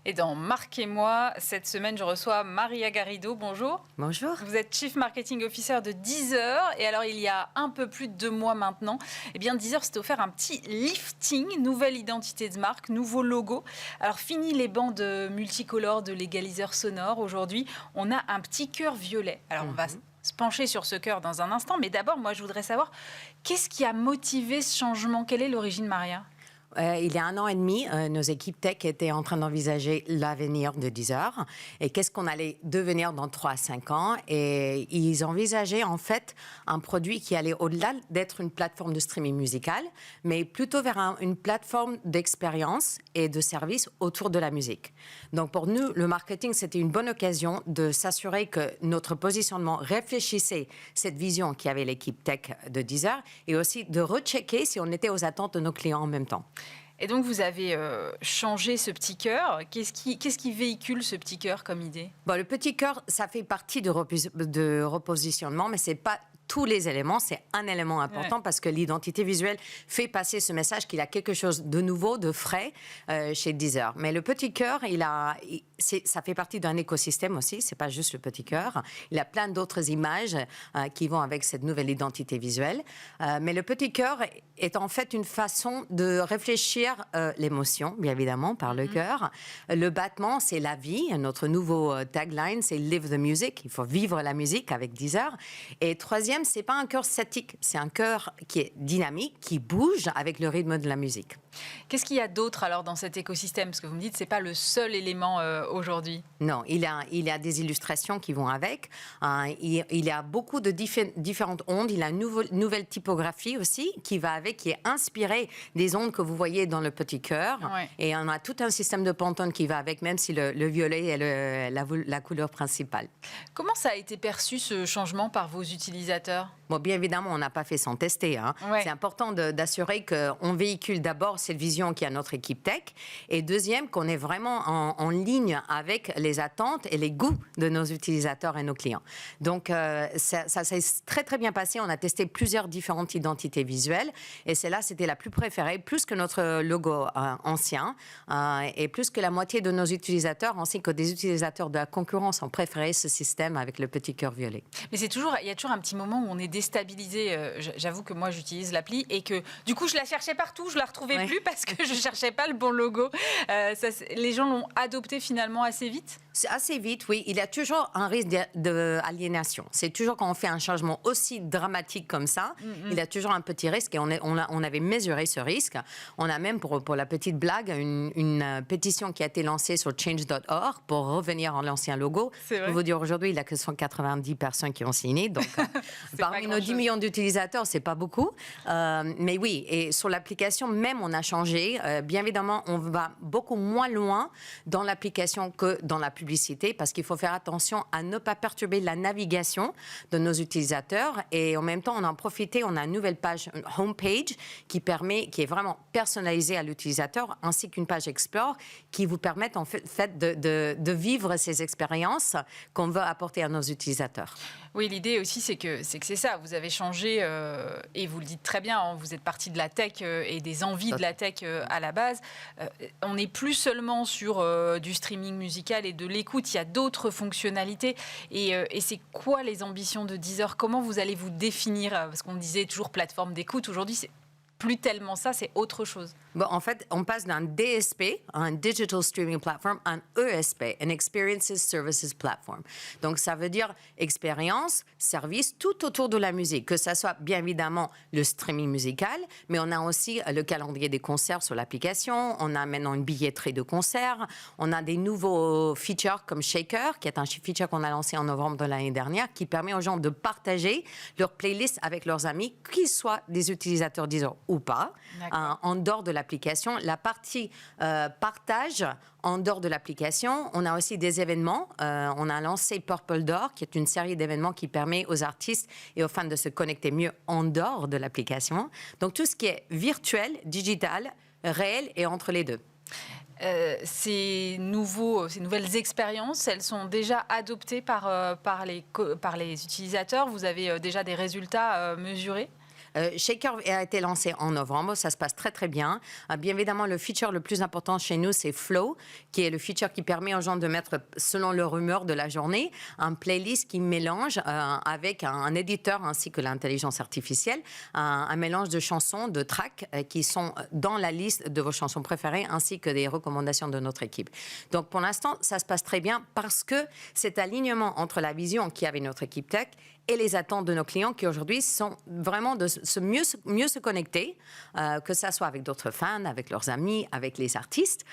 Et dans Marquez-moi, cette semaine, je reçois Maria Garrido. Bonjour. Bonjour. Vous êtes Chief Marketing Officer de Deezer. Et alors, il y a un peu plus de 2 mois maintenant, eh bien, Deezer s'est offert un petit lifting, nouvelle identité de marque, nouveau logo. Alors, fini les bandes multicolores de l'égaliseur sonore. Aujourd'hui, on a un petit cœur violet. Alors, on va se pencher sur ce cœur dans un instant. Mais d'abord, moi, je voudrais savoir, qu'est-ce qui a motivé ce changement? Quelle est l'origine, Maria? Il y a 1 an et demi, nos équipes tech étaient en train d'envisager l'avenir de Deezer et qu'est-ce qu'on allait devenir dans 3 à 5 ans. Et ils envisageaient en fait un produit qui allait au-delà d'être une plateforme de streaming musical, mais plutôt vers une plateforme d'expérience et de services autour de la musique. Donc pour nous, le marketing, c'était une bonne occasion de s'assurer que notre positionnement réfléchissait cette vision qu'avait l'équipe tech de Deezer et aussi de rechecker si on était aux attentes de nos clients en même temps. Et donc, vous avez changé ce petit cœur. Qu'est-ce qui véhicule ce petit cœur comme idée? Bon, le petit cœur, ça fait partie de repositionnement, mais ce n'est pas tous les éléments. C'est un élément important parce que l'identité visuelle fait passer ce message qu'il y a quelque chose de nouveau, de frais chez Deezer. Mais le petit cœur, ça fait partie d'un écosystème aussi. C'est pas juste le petit cœur. Il y a plein d'autres images qui vont avec cette nouvelle identité visuelle. Mais le petit cœur est en fait une façon de réfléchir l'émotion, bien évidemment, par le cœur. Le battement, c'est la vie. Notre nouveau tagline, c'est Live the Music. Il faut vivre la musique avec Deezer. Et troisième, c'est pas un cœur statique. C'est un cœur qui est dynamique, qui bouge avec le rythme de la musique. Qu'est-ce qu'il y a d'autre alors dans cet écosystème? Parce que vous me dites, c'est pas le seul élément aujourd'hui. Non, il y a des illustrations qui vont avec. Il y a beaucoup de différentes ondes. Il y a une nouvelle typographie aussi qui va avec, qui est inspirée des ondes que vous voyez dans le petit cœur. Ouais. Et on a tout un système de Pantone qui va avec, même si le violet est la couleur principale. Comment ça a été perçu ce changement par vos utilisateurs? Bon, bien évidemment, on n'a pas fait sans tester. Ouais. C'est important d'assurer qu'on véhicule d'abord cette vision qui a notre équipe tech et deuxième, qu'on est vraiment en ligne avec les attentes et les goûts de nos utilisateurs et nos clients. Donc, ça s'est très, très bien passé. On a testé plusieurs différentes identités visuelles et celle-là, c'était la plus préférée, plus que notre logo ancien et plus que la moitié de nos utilisateurs ainsi que des utilisateurs de la concurrence ont préféré ce système avec le petit cœur violet. Mais il y a toujours un petit moment où on est déstabilisé. J'avoue que moi, j'utilise l'appli et que du coup, je la cherchais partout, je la retrouvais plus parce que je cherchais pas le bon logo. Les gens l'ont adopté finalement assez vite? Assez vite, oui. Il y a toujours un risque d'aliénation. C'est toujours quand on fait un changement aussi dramatique comme ça, il y a toujours un petit risque et on avait mesuré ce risque. On a même, pour la petite blague, une pétition qui a été lancée sur change.org pour revenir en l'ancien logo. Je peux vous dire aujourd'hui, il n'y a que 190 personnes qui ont signé. Donc, parmi nos 10 millions d'utilisateurs, c'est pas beaucoup. Mais oui, et sur l'application, même on a changé. Bien évidemment, on va beaucoup moins loin dans l'application que dans la publicité parce qu'il faut faire attention à ne pas perturber la navigation de nos utilisateurs et en même temps on en profite, on a une nouvelle page, une homepage qui est vraiment personnalisée à l'utilisateur ainsi qu'une page Explore qui vous permettent en fait de vivre ces expériences qu'on veut apporter à nos utilisateurs. Oui, l'idée aussi c'est que c'est ça, vous avez changé et vous le dites très bien, vous êtes parti de la tech et des envies de la tech à la base. On n'est plus seulement sur du streaming musical et de l'écoute, il y a d'autres fonctionnalités. Et c'est quoi les ambitions de Deezer? Comment vous allez vous définir? Parce qu'on disait toujours plateforme d'écoute. Aujourd'hui, c'est plus tellement ça, c'est autre chose. Bon, en fait, on passe d'un DSP, un Digital Streaming Platform, à un ESP, an Experiences Services Platform. Donc, ça veut dire expérience, service, tout autour de la musique, que ça soit bien évidemment le streaming musical, mais on a aussi le calendrier des concerts sur l'application, on a maintenant une billetterie de concerts, on a des nouveaux features comme Shaker, qui est un feature qu'on a lancé en novembre de l'année dernière, qui permet aux gens de partager leur playlist avec leurs amis, qu'ils soient des utilisateurs Deezer ou pas, en dehors de l'application. La partie partage en dehors de l'application, on a aussi des événements. On a lancé Purple Door, qui est une série d'événements qui permet aux artistes et aux fans de se connecter mieux en dehors de l'application. Donc tout ce qui est virtuel, digital, réel et entre les deux. Ces nouvelles expériences, elles sont déjà adoptées par les utilisateurs. Vous avez déjà des résultats mesurés? Shaker a été lancé en novembre, ça se passe très très bien. Bien évidemment, le feature le plus important chez nous, c'est Flow, qui est le feature qui permet aux gens de mettre, selon leur humeur de la journée, un playlist qui mélange avec un éditeur ainsi que l'intelligence artificielle, un mélange de chansons, de tracks qui sont dans la liste de vos chansons préférées, ainsi que des recommandations de notre équipe. Donc pour l'instant, ça se passe très bien parce que cet alignement entre la vision qu'avait notre équipe tech et les attentes de nos clients qui aujourd'hui sont vraiment de mieux se connecter, que ça soit avec d'autres fans, avec leurs amis, avec les artistes,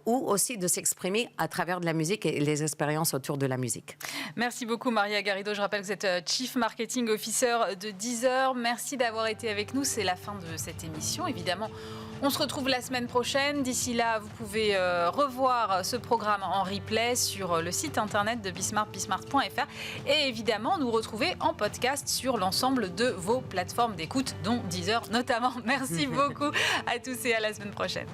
ou aussi de s'exprimer à travers de la musique et les expériences autour de la musique. Merci beaucoup Maria Garrido. Je rappelle que vous êtes Chief Marketing Officer de Deezer. Merci d'avoir été avec nous. C'est la fin de cette émission. Évidemment, on se retrouve la semaine prochaine. D'ici là, vous pouvez revoir ce programme en replay sur le site internet de Bismart, bismart.fr. Et évidemment, nous retrouver en podcast sur l'ensemble de vos plateformes d'écoute, dont Deezer notamment. Merci beaucoup à tous et à la semaine prochaine.